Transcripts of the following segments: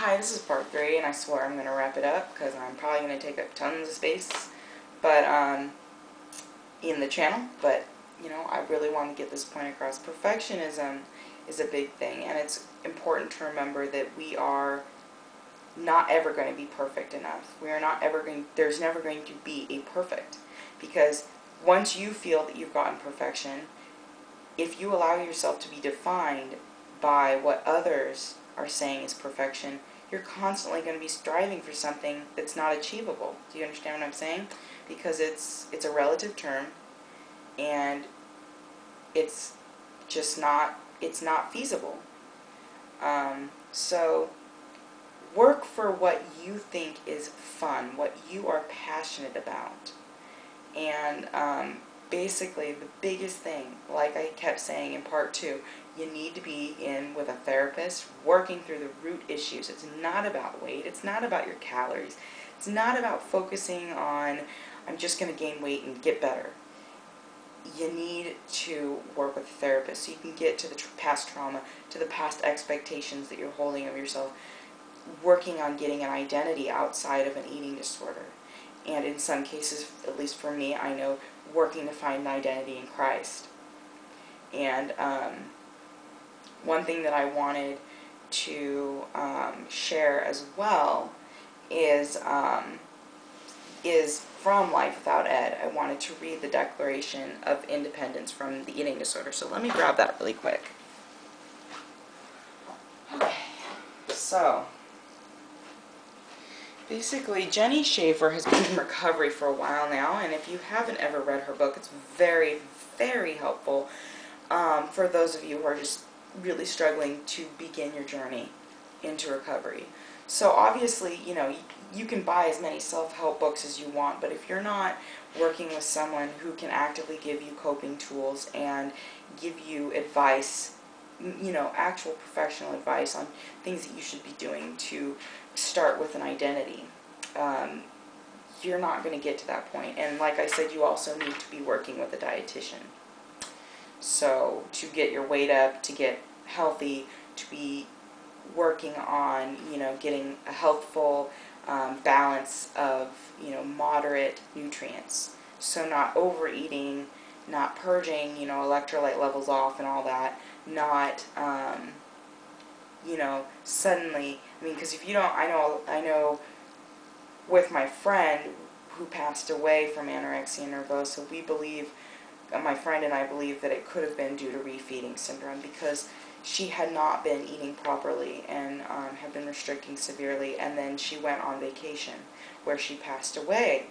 Hi, this is part 3, and I swear I'm going to wrap it up because I'm probably going to take up tons of space but in the channel. But, you know, I really want to get this point across. Perfectionism is a big thing, and it's important to remember that we are not ever going to be perfect enough. We are not ever going, there's never going to be a perfect, because once you feel that you've gotten perfection, if you allow yourself to be defined by what others are saying is perfection, you're constantly going to be striving for something that's not achievable. Do you understand what I'm saying? Because it's a relative term, and it's just not, it's not feasible. So work for what you think is fun, what you are passionate about. And basically the biggest thing, like I kept saying in part 2, you need to be in with a therapist working through the root issues. It's not about weight. It's not about your calories. It's not about focusing on, I'm just going to gain weight and get better. You need to work with a therapist so you can get to the past trauma, to the past expectations that you're holding of yourself, working on getting an identity outside of an eating disorder. And in some cases, at least for me, I know, working to find an identity in Christ. And one thing that I wanted to share as well is from Life Without Ed. I wanted to read the Declaration of Independence from the eating disorder. So let me grab that really quick. Okay, so basically, Jenny Schaefer has been in recovery for a while now, and if you haven't ever read her book, it's very, very helpful for those of you who are just really struggling to begin your journey into recovery. So obviously, you know, you can buy as many self-help books as you want, but if you're not working with someone who can actively give you coping tools and give you advice, you know, actual professional advice on things that you should be doing to start with an identity, you're not going to get to that point. And like I said, you also need to be working with a dietitian. So to get your weight up, to get healthy, to be working on, you know, getting a healthful balance of, you know, moderate nutrients. So not overeating, not purging, you know, electrolyte levels off and all that, not, you know, suddenly, I mean, because if you don't, I know with my friend who passed away from anorexia nervosa, we believe, my friend and I believe that it could have been due to refeeding syndrome, because she had not been eating properly and had been restricting severely, and then she went on vacation where she passed away,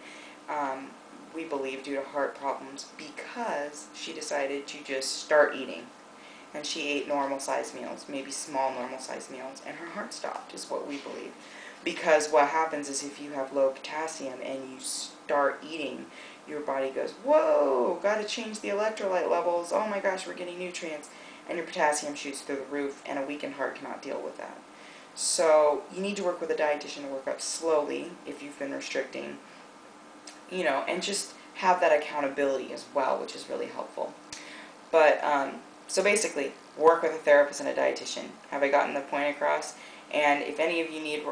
we believe due to heart problems, because she decided to just start eating. And she ate normal-sized meals, maybe small normal-sized meals, and her heart stopped, is what we believe. Because what happens is if you have low potassium and you start eating, your body goes, whoa, got to change the electrolyte levels, oh my gosh, we're getting nutrients, and your potassium shoots through the roof, and a weakened heart cannot deal with that. So you need to work with a dietitian to work up slowly if you've been restricting, you know, and just have that accountability as well, which is really helpful. But, so basically, work with a therapist and a dietitian. Have I gotten the point across? And if any of you need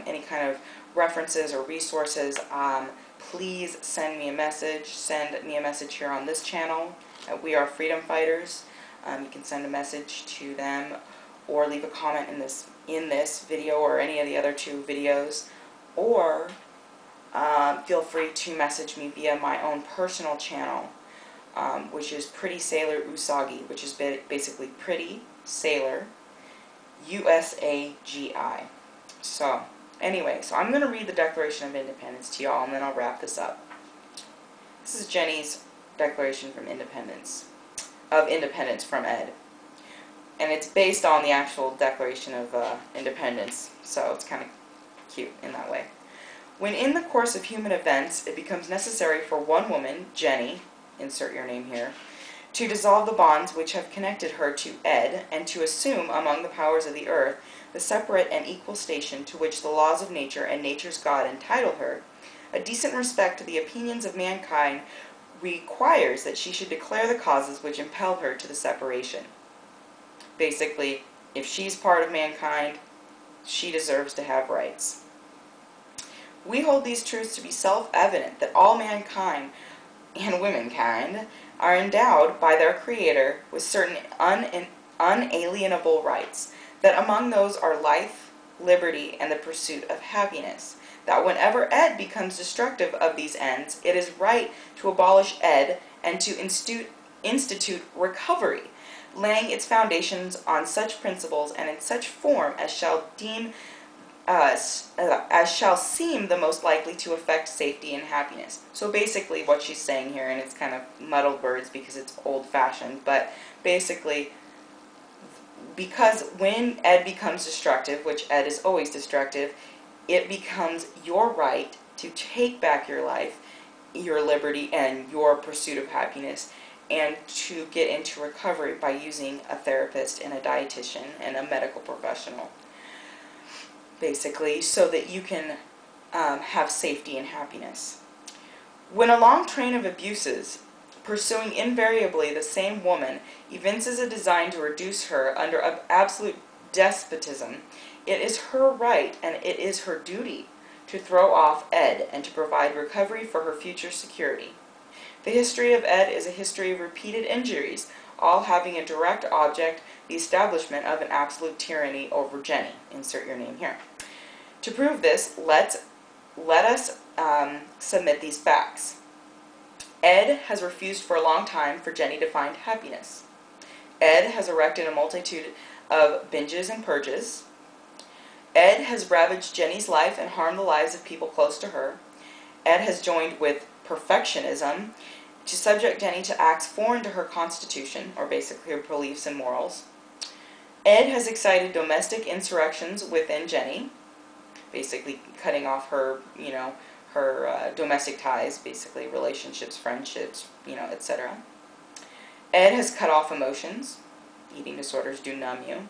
any kind of references or resources, please send me a message. Send me a message here on this channel at We Are Freedom Fighters. You can send a message to them or leave a comment in this video or any of the other 2 videos. Or feel free to message me via my own personal channel, which is Pretty Sailor Usagi, which is basically Pretty Sailor USAGI. So, anyway, so I'm going to read the Declaration of Independence to y'all, and then I'll wrap this up. This is Jenny's Declaration from Independence, from Ed. And it's based on the actual Declaration of Independence, so it's kind of cute in that way. When in the course of human events it becomes necessary for one woman, Jenny, insert your name here, to dissolve the bonds which have connected her to Ed, and to assume among the powers of the earth the separate and equal station to which the laws of nature and nature's God entitle her, a decent respect to the opinions of mankind requires that she should declare the causes which impel her to the separation. Basically, if she's part of mankind, she deserves to have rights. We hold these truths to be self-evident, that all mankind and womankind are endowed by their Creator with certain unalienable rights, that among those are life, liberty, and the pursuit of happiness, that whenever Ed becomes destructive of these ends, it is right to abolish Ed and to institute recovery, laying its foundations on such principles and in such form as shall seem the most likely to affect safety and happiness. So basically what she's saying here, and it's kind of muddled words because it's old-fashioned, but basically, because when Ed becomes destructive, which Ed is always destructive, it becomes your right to take back your life, your liberty, and your pursuit of happiness, and to get into recovery by using a therapist and a dietitian and a medical professional, basically, so that you can have safety and happiness. When a long train of abuses, pursuing invariably the same woman, evinces a design to reduce her under absolute despotism, it is her right and it is her duty to throw off Ed and to provide recovery for her future security. The history of Ed is a history of repeated injuries, all having a direct object, the establishment of an absolute tyranny over Jenny. Insert your name here. To prove this, let us submit these facts. Ed has refused for a long time for Jenny to find happiness. Ed has erected a multitude of binges and purges. Ed has ravaged Jenny's life and harmed the lives of people close to her. Ed has joined with perfectionism to subject Jenny to acts foreign to her constitution, or basically her beliefs and morals. Ed has excited domestic insurrections within Jenny, basically cutting off her, her domestic ties, basically relationships, friendships, etc. Ed has cut off emotions. Eating disorders do numb you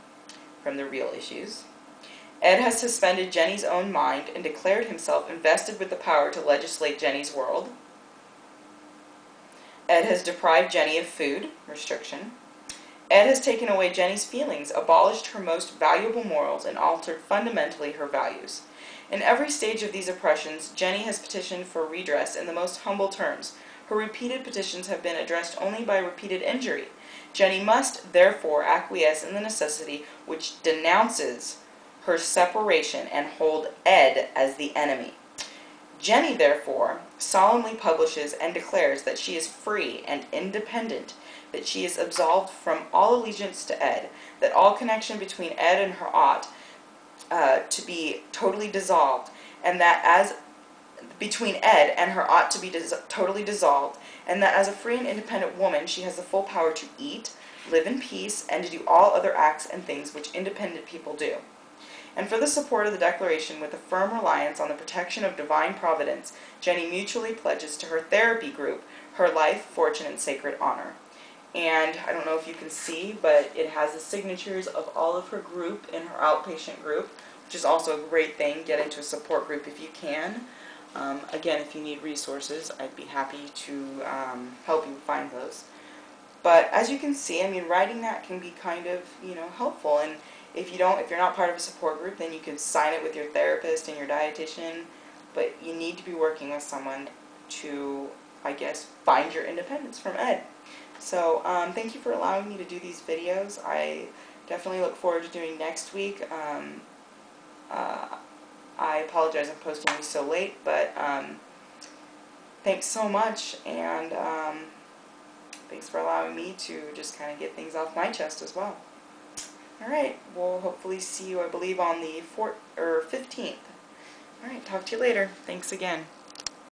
from the real issues. Ed has suspended Jenny's own mind and declared himself invested with the power to legislate Jenny's world. Ed has deprived Jenny of food, restriction. Ed has taken away Jenny's feelings, abolished her most valuable morals, and altered fundamentally her values. In every stage of these oppressions, Jenny has petitioned for redress in the most humble terms. Her repeated petitions have been addressed only by repeated injury. Jenny must, therefore, acquiesce in the necessity which denounces her separation and hold Ed as the enemy. Jenny, therefore, solemnly publishes and declares that she is free and independent, that she is absolved from all allegiance to Ed, that all connection between Ed and her ought to be totally dissolved, and that as between Ed and her ought to be totally dissolved, and that as a free and independent woman she has the full power to eat, live in peace, and to do all other acts and things which independent people do. And for the support of the Declaration, with a firm reliance on the protection of divine providence, Jenny mutually pledges to her therapy group her life, fortune, and sacred honor. And I don't know if you can see, but it has the signatures of all of her group in her outpatient group, which is also a great thing. Get into a support group if you can. Again, if you need resources, I'd be happy to help you find those. But as you can see, I mean, writing that can be kind of, helpful. And if you're not part of a support group, then you can sign it with your therapist and your dietitian. But you need to be working with someone to, I guess, find your independence from Ed. So thank you for allowing me to do these videos. I definitely look forward to doing next week. I apologize I'm posting these so late, but thanks so much, and thanks for allowing me to just kind of get things off my chest as well. Alright, we'll hopefully see you, I believe, on the 15th. Alright, talk to you later. Thanks again.